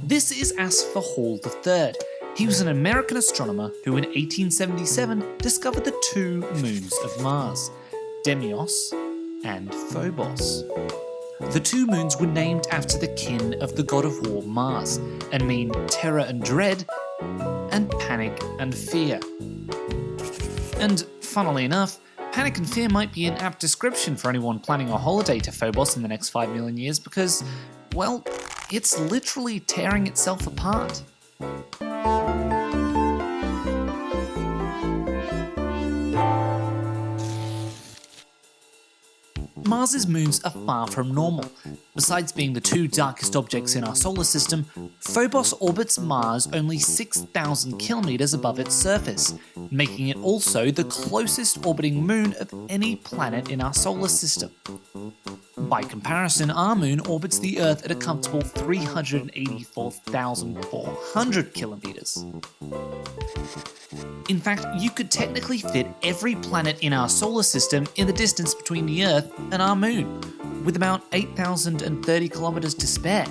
This is Asfer Hall III. He was an American astronomer who in 1877 discovered the two moons of Mars, Deimos and Phobos. The two moons were named after the kin of the god of war Mars, and mean terror and dread, and panic and fear. And funnily enough, panic and fear might be an apt description for anyone planning a holiday to Phobos in the next 5 million years because, well, it's literally tearing itself apart. Mars's moons are far from normal. Besides being the two darkest objects in our solar system, Phobos orbits Mars only 6,000 kilometers above its surface, making it also the closest orbiting moon of any planet in our solar system. By comparison, our moon orbits the Earth at a comfortable 384,400 kilometers. In fact, you could technically fit every planet in our solar system in the distance between the Earth and our moon, with about 8,030 kilometers to spare.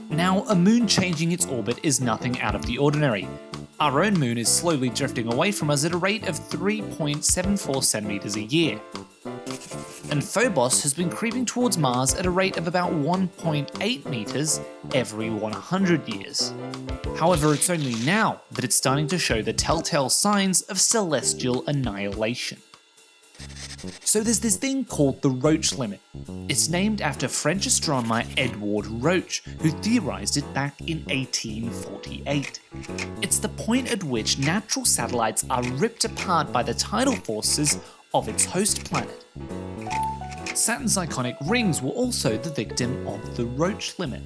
Now, a moon changing its orbit is nothing out of the ordinary. Our own moon is slowly drifting away from us at a rate of 3.74 centimeters a year. And Phobos has been creeping towards Mars at a rate of about 1.8 meters every 100 years. However, it's only now that it's starting to show the telltale signs of celestial annihilation. So there's this thing called the Roach Limit. It's named after French astronomer Edward Roach, who theorized it back in 1848. It's the point at which natural satellites are ripped apart by the tidal forces of its host planet. Saturn's iconic rings were also the victim of the Roach Limit.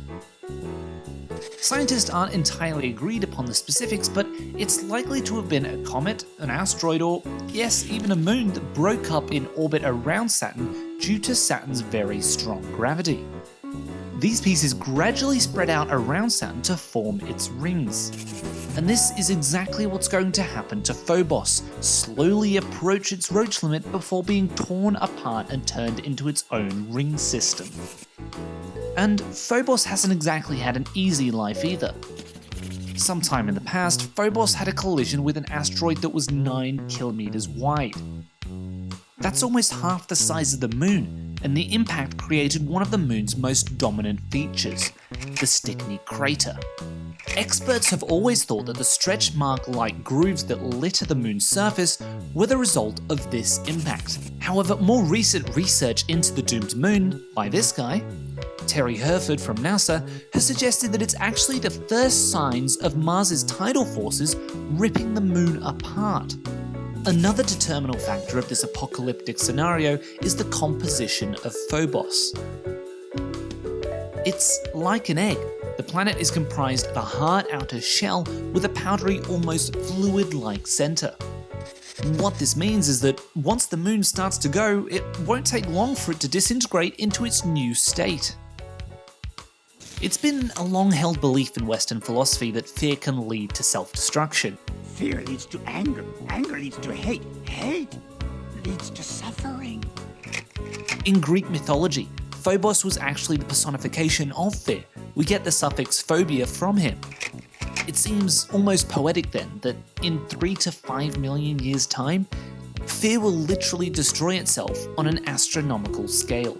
Scientists aren't entirely agreed upon the specifics, but it's likely to have been a comet, an asteroid, or, yes, even a moon that broke up in orbit around Saturn due to Saturn's very strong gravity. These pieces gradually spread out around Saturn to form its rings. And this is exactly what's going to happen to Phobos, slowly approach its Roach Limit before being torn apart and turned into its own ring system. And Phobos hasn't exactly had an easy life either. Sometime in the past, Phobos had a collision with an asteroid that was 9 kilometers wide. That's almost half the size of the moon, and the impact created one of the moon's most dominant features, the Stickney crater. Experts have always thought that the stretch mark-like grooves that litter the moon's surface were the result of this impact. However, more recent research into the doomed moon by this guy, Terry Herford from NASA, has suggested that it's actually the first signs of Mars's tidal forces ripping the moon apart. Another determinant factor of this apocalyptic scenario is the composition of Phobos. It's like an egg. The planet is comprised of a hard outer shell with a powdery, almost fluid-like center. What this means is that once the moon starts to go, it won't take long for it to disintegrate into its new state. It's been a long-held belief in Western philosophy that fear can lead to self-destruction. Fear leads to anger, anger leads to hate, hate leads to suffering. In Greek mythology, Phobos was actually the personification of fear. We get the suffix phobia from him. It seems almost poetic then that in 3 to 5 million years' time, fear will literally destroy itself on an astronomical scale.